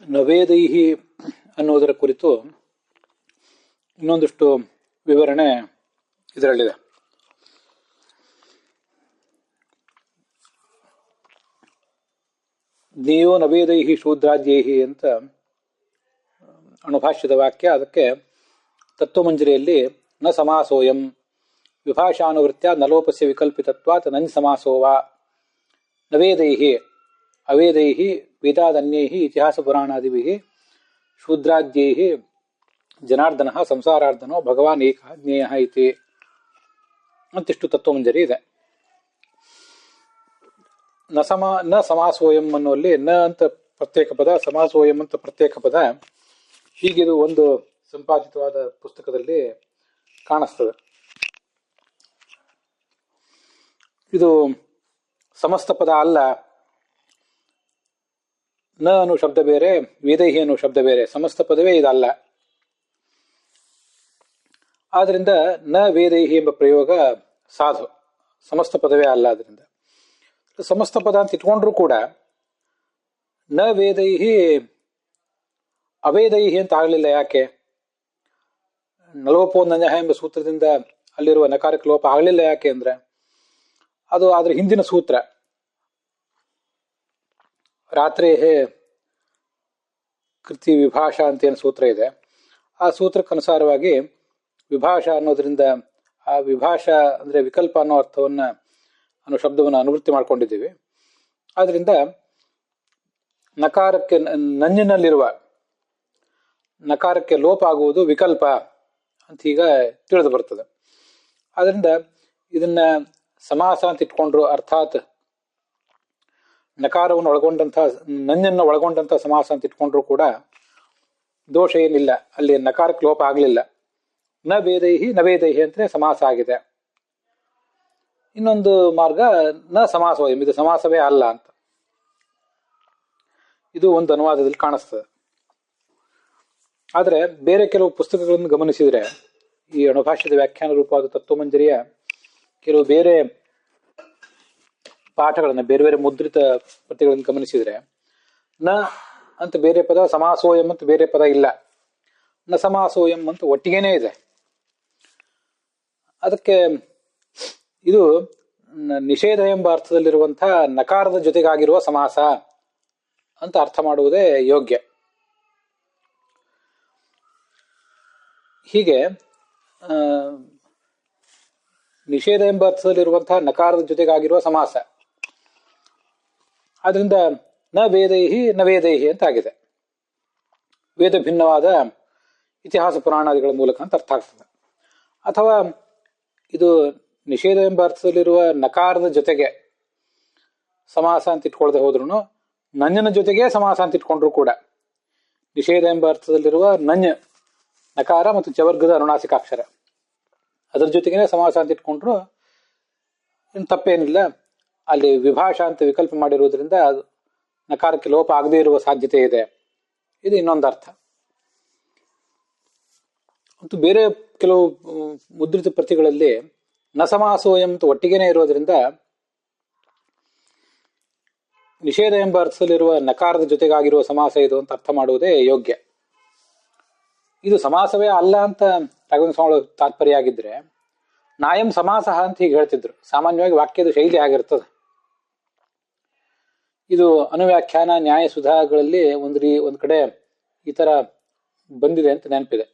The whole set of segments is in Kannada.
ನವೇದೈಹಿ ಅನ್ನೋದರ ಕುರಿತು ಇನ್ನೊಂದಿಷ್ಟು ವಿವರಣೆ ಇದರಲ್ಲಿದೆ. ಜ್ಞೇಯೋ ನವೇದೈಹಿ ಶೂದ್ರಾದ್ಯೈಹಿ ಅಂತ ಅಣುಭಾಷ್ಯದ ವಾಕ್ಯ. ಅದಕ್ಕೆ ತತ್ವಮಂಜರಿಯಲ್ಲಿ ನ ಸಮಾಸೋಯಂ ವಿಭಾಷಾನುವೃತ್ಯ ನಲೋಪಸ್ಯ ವಿಕಲ್ಪಿತತ್ವಾತ್ ನನ್ ಸಮಾಸೋವಾ ನವೇದೈಹಿ ಅವೇದೈಹಿ ವೇದಾದನ್ಯೈಹಿ ಇತಿಹಾಸ ಪುರಾಣಾದಿಭಿಃ ಶೂದ್ರಾದ್ಯೈಹಿ ಜನಾರ್ದನಃ ಸಂಸಾರಾರ್ಧನೋ ಭಗವಾನ್ ಏಕಃ ಜ್ಞೇಯಃ ಇತಿ ಅಂತಿಷ್ಟು ತತ್ವಮಂಜರಿ ಇದೆ. ನ ಸಮಾಸೋಯಂ ಅನ್ನುವಲ್ಲಿ ನ ಅಂತ ಪ್ರತ್ಯೇಕ ಪದ, ಸಮಾಸೋಯಂ ಅಂತ ಪ್ರತ್ಯೇಕ ಪದ. ಹೀಗಿದು ಒಂದು ಸಂಪಾದಿತವಾದ ಪುಸ್ತಕದಲ್ಲಿ ಕಾಣಿಸ್ತದೆ. ಇದು ಸಮಸ್ತ ಪದ ಅಲ್ಲ. ನ ಅನ್ನೋ ಶಬ್ದ ಬೇರೆ, ವೇದೈಹಿ ಅನ್ನೋ ಶಬ್ದ ಬೇರೆ, ಸಮಸ್ತ ಪದವೇ ಇದಲ್ಲ. ಆದ್ರಿಂದ ನ ವೇದೈಹಿ ಎಂಬ ಪ್ರಯೋಗ ಸಾಧು, ಸಮಸ್ತ ಪದವೇ ಅಲ್ಲ. ಆದ್ರಿಂದ ಸಮಸ್ತ ಪದ ಅಂತ ಇಟ್ಕೊಂಡ್ರು ಕೂಡ ನ ವೇದೈಹಿ ಅವೇದೈಹಿ ಅಂತ ಆಗಲಿಲ್ಲ. ಯಾಕೆ? ನಲೋಪೋನ್ಯ ಎಂಬ ಸೂತ್ರದಿಂದ ಅಲ್ಲಿರುವ ನಕಾರಕ್ಕೆ ಲೋಪ ಆಗಲಿಲ್ಲ. ಯಾಕೆ ಅಂದ್ರೆ ಅದು ಆದ್ರೆ ಹಿಂದಿನ ಸೂತ್ರ ರಾತ್ರಿ ಕೃತಿ ವಿಭಾಷಾ ಅಂತ ಏನು ಸೂತ್ರ ಇದೆ, ಆ ಸೂತ್ರಕ್ಕನುಸಾರವಾಗಿ ವಿಭಾಷಾ ಅನ್ನೋದ್ರಿಂದ ಆ ವಿಭಾಷಾ ಅಂದ್ರೆ ವಿಕಲ್ಪ ಅನ್ನೋ ಅರ್ಥವನ್ನ ಅನ್ನೋ ಶಬ್ದವನ್ನು ಅನುವೃತ್ತಿ ಮಾಡ್ಕೊಂಡಿದ್ದೀವಿ. ಆದ್ರಿಂದ ನಕಾರಕ್ಕೆ ನಂಜಿನಲ್ಲಿರುವ ನಕಾರಕ್ಕೆ ಲೋಪ ಆಗುವುದು ವಿಕಲ್ಪ ಅಂತ ಈಗ ತಿಳಿದು ಬರ್ತದೆ. ಆದ್ರಿಂದ ಇದನ್ನ ಸಮಾಸ ಅಂತ ಇಟ್ಕೊಂಡ್ರು, ಅರ್ಥಾತ್ ನಕಾರವನ್ನು ಒಳಗೊಂಡಂತಹ ನಂಜನ್ನು ಒಳಗೊಂಡಂತಹ ಸಮಾಸ ಅಂತ ಇಟ್ಕೊಂಡ್ರು ಕೂಡ ದೋಷ ಏನಿಲ್ಲ. ಅಲ್ಲಿ ನಕಾರಕ್ಕೆ ಲೋಪ ಆಗಲಿಲ್ಲ. ನ ವೇದೈಹಿ ನವೇದೈಹಿ ಅಂತಲೇ ಸಮಾಸ ಆಗಿದೆ. ಇನ್ನೊಂದು ಮಾರ್ಗ ನ ಸಮಾಸೋಯಂ, ಇದು ಸಮಾಸವೇ ಅಲ್ಲ ಅಂತ. ಇದು ಒಂದು ಅನುವಾದದಲ್ಲಿ ಕಾಣಿಸ್ತದೆ. ಆದ್ರೆ ಬೇರೆ ಕೆಲವು ಪುಸ್ತಕಗಳನ್ನು ಗಮನಿಸಿದ್ರೆ, ಈ ಅಣುಭಾಷ್ಯದ ವ್ಯಾಖ್ಯಾನ ರೂಪವಾದ ತತ್ವಮಂಜರಿಯ ಕೆಲವು ಬೇರೆ ಪಾಠಗಳನ್ನ, ಬೇರೆ ಬೇರೆ ಮುದ್ರಿತ ಪ್ರತಿಗಳನ್ನು ಗಮನಿಸಿದ್ರೆ ನ ಅಂತ ಬೇರೆ ಪದ, ಸಮಾಸೋಯಂ ಅಂತ ಬೇರೆ ಪದ ಇಲ್ಲ. ನ ಸಮಾಸೋಯಂ ಅಂತ ಒಟ್ಟಿಗೆನೇ ಇದೆ. ಅದಕ್ಕೆ ಇದು ನಿಷೇಧ ಎಂಬ ಅರ್ಥದಲ್ಲಿರುವಂತಹ ನಕಾರದ ಜೊತೆಗಾಗಿರುವ ಸಮಾಸ ಅಂತ ಅರ್ಥ ಮಾಡುವುದೇ ಯೋಗ್ಯ. ಹೀಗೆ ನಿಷೇಧ ಎಂಬ ಅರ್ಥದಲ್ಲಿರುವಂತಹ ನಕಾರದ ಜೊತೆಗಾಗಿರುವ ಸಮಾಸ. ಆದ್ರಿಂದ ನ ವೇದೈಹಿ ನವೇದೈಹಿ ಅಂತ ಆಗಿದೆ. ವೇದ ಭಿನ್ನವಾದ ಇತಿಹಾಸ ಪುರಾಣಾದಿಗಳ ಮೂಲಕ ಅಂತ ಅರ್ಥ ಆಗ್ತದೆ. ಅಥವಾ ಇದು ನಿಷೇಧ ಎಂಬ ಅರ್ಥದಲ್ಲಿರುವ ನಕಾರದ ಜೊತೆಗೆ ಸಮಾಸ ಅಂತ ಇಟ್ಕೊಳ್ದೆ ಹೋದ್ರು, ನಂಜನ ಜೊತೆಗೆ ಸಮಾಸ ಅಂತ ಇಟ್ಕೊಂಡ್ರು ಕೂಡ ನಿಷೇಧ ಎಂಬ ಅರ್ಥದಲ್ಲಿರುವ ನಂಜ ನಕಾರ ಮತ್ತು ಚವರ್ಗದ ಅನುನಾಸಿಕಾಕ್ಷರ ಅದ್ರ ಜೊತೆಗೇನೆ ಸಮಾಸ ಅಂತ ಇಟ್ಕೊಂಡ್ರು ಇನ್ನು ತಪ್ಪೇನಿಲ್ಲ. ಅಲ್ಲಿ ವಿಭಾಷಾ ಅಂತ ವಿಕಲ್ಪ ಮಾಡಿರುವುದರಿಂದ ಅದು ನಕಾರಕ್ಕೆ ಲೋಪ ಆಗದೇ ಇರುವ ಸಾಧ್ಯತೆ ಇದೆ. ಇದು ಇನ್ನೊಂದು ಅರ್ಥ. ಮತ್ತು ಬೇರೆ ಕೆಲವು ಮುದ್ರಿತ ಪ್ರತಿಗಳಲ್ಲಿ ನ ಸಮಾಸೋಯಂ ಅಂತ ಒಟ್ಟಿಗೆನೆ ಇರೋದ್ರಿಂದ ನಿಷೇಧ ಎಂಬ ಅರ್ಥದಲ್ಲಿರುವ ನಕಾರದ ಜೊತೆಗಾಗಿರುವ ಸಮಾಸ ಇದು ಅಂತ ಅರ್ಥ ಮಾಡುವುದೇ ಯೋಗ್ಯ. ಇದು ಸಮಾಸವೇ ಅಲ್ಲ ಅಂತ ರಾಘವೇಂದ್ರ ಸ್ವಾಮಿ ತಾತ್ಪರ್ಯ ಆಗಿದ್ರೆ ನಾಯಂ ಸಮಾಸ ಅಂತ ಹೀಗೆ ಹೇಳ್ತಿದ್ರು. ಸಾಮಾನ್ಯವಾಗಿ ವಾಕ್ಯದ ಶೈಲಿ ಆಗಿರ್ತದೆ. ಇದು ಅನುವ್ಯಾಖ್ಯಾನ ನ್ಯಾಯ ಸುಧಾಗಳಲ್ಲಿ ಒಂದು ಕಡೆ ಈ ತರ ಬಂದಿದೆ ಅಂತ ನೆನಪಿದೆ,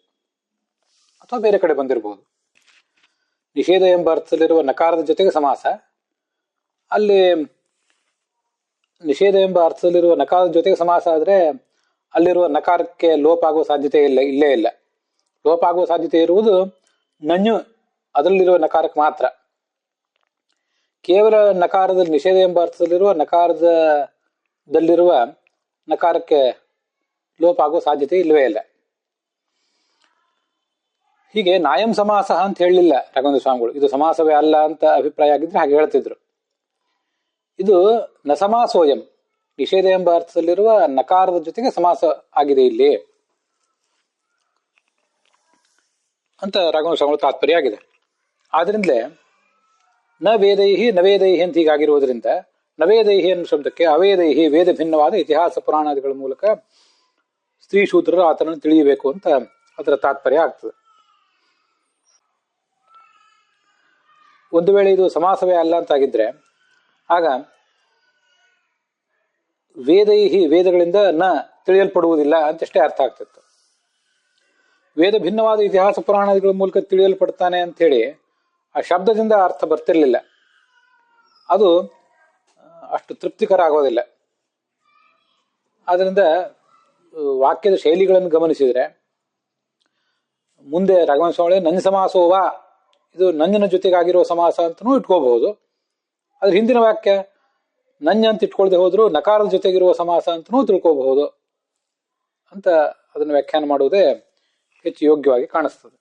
ಅಥವಾ ಬೇರೆ ಕಡೆ ಬಂದಿರಬಹುದು. ನಿಷೇಧ ಎಂಬ ಅರ್ಥದಲ್ಲಿರುವ ನಕಾರದ ಜೊತೆಗೆ ಸಮಾಸ, ಅಲ್ಲಿ ನಿಷೇಧ ಎಂಬ ಅರ್ಥದಲ್ಲಿರುವ ನಕಾರದ ಜೊತೆಗೆ ಸಮಾಸ ಆದ್ರೆ ಅಲ್ಲಿರುವ ನಕಾರಕ್ಕೆ ಲೋಪ ಆಗುವ ಸಾಧ್ಯತೆ ಇಲ್ಲೇ ಇಲ್ಲ. ಲೋಪ ಆಗುವ ಸಾಧ್ಯತೆ ಇರುವುದು ನಂಜು ಅದರಲ್ಲಿರುವ ನಕಾರಕ್ಕೆ ಮಾತ್ರ. ಕೇವಲ ನಕಾರದಲ್ಲಿ ನಿಷೇಧ ಎಂಬ ಅರ್ಥದಲ್ಲಿರುವ ನಕಾರದಲ್ಲಿರುವ ನಕಾರಕ್ಕೆ ಲೋಪ ಆಗುವ ಸಾಧ್ಯತೆ ಇಲ್ಲವೇ ಇಲ್ಲ. ಹೀಗೆ ನಾಯಂ ಸಮಾಸ ಅಂತ ಹೇಳಲಿಲ್ಲ ರಾಘವೇಂದ್ರ ಸ್ವಾಮಿಗಳು. ಇದು ಸಮಾಸವೇ ಅಲ್ಲ ಅಂತ ಅಭಿಪ್ರಾಯ ಆಗಿದ್ರೆ ಹಾಗೆ ಹೇಳ್ತಿದ್ರು. ಇದು ನ ಸಮಾಸೋಯಂ, ನಿಷೇಧ ಎಂಬ ಅರ್ಥದಲ್ಲಿರುವ ನಕಾರದ ಜೊತೆಗೆ ಸಮಾಸ ಆಗಿದೆ ಇಲ್ಲಿ ಅಂತ ರಾಘವೇಂದ್ರ ಸ್ವಾಮಿಗಳು ತಾತ್ಪರ್ಯ ಆಗಿದೆ. ಆದ್ರಿಂದಲೇ ನ ವೇದೈಹಿ ನವೇದೈಹಿ ಅಂತ ಹೀಗಾಗಿರುವುದರಿಂದ ನವೇದೈಹಿ ಅನ್ನೋ ಶಬ್ದಕ್ಕೆ ಅವೇದೈಹಿ ವೇದ ಭಿನ್ನವಾದ ಇತಿಹಾಸ ಪುರಾಣಾದಿಗಳ ಮೂಲಕ ಸ್ತ್ರೀ ಶೂದ್ರರು ಆತನನ್ನು ತಿಳಿಯಬೇಕು ಅಂತ ಅದರ ತಾತ್ಪರ್ಯ ಆಗ್ತದೆ. ಒಂದು ವೇಳೆ ಇದು ಸಮಾಸವೇ ಅಲ್ಲ ಅಂತಾಗಿದ್ರೆ ಆಗ ವೇದೈಹಿ ವೇದಗಳಿಂದ ನ ತಿಳಿಯಲ್ಪಡುವುದಿಲ್ಲ ಅಂತಷ್ಟೇ ಅರ್ಥ ಆಗ್ತಿತ್ತು. ವೇದ ಭಿನ್ನವಾದ ಇತಿಹಾಸ ಪುರಾಣಗಳ ಮೂಲಕ ತಿಳಿಯಲ್ಪಡ್ತಾನೆ ಅಂಥೇಳಿ ಆ ಶಬ್ದದಿಂದ ಅರ್ಥ ಬರ್ತಿರ್ಲಿಲ್ಲ. ಅದು ಅಷ್ಟು ತೃಪ್ತಿಕರ ಆಗೋದಿಲ್ಲ. ಆದ್ದರಿಂದ ವಾಕ್ಯದ ಶೈಲಿಗಳನ್ನು ಗಮನಿಸಿದರೆ ಮುಂದೆ ರಾಘವೇಂದ್ರ ಸ್ವಾಮಿ ನಂಜ ಸಮಾಸೋವಾ, ಇದು ನಂಜನ ಜೊತೆಗಾಗಿರೋ ಸಮಾಸ ಅಂತನೂ ಇಟ್ಕೋಬಹುದು. ಅದ್ರ ಹಿಂದಿನ ವಾಕ್ಯ ನಂಜ ಅಂತ ಇಟ್ಕೊಳ್ದೆ ಹೋದ್ರು ನಕಾರದ ಜೊತೆಗಿರುವ ಸಮಾಸ ಅಂತನೂ ತಿಳ್ಕೋಬಹುದು ಅಂತ ಅದನ್ನು ವ್ಯಾಖ್ಯಾನ ಮಾಡುವುದೇ ಹೆಚ್ಚು ಯೋಗ್ಯವಾಗಿ ಕಾಣಿಸ್ತದೆ.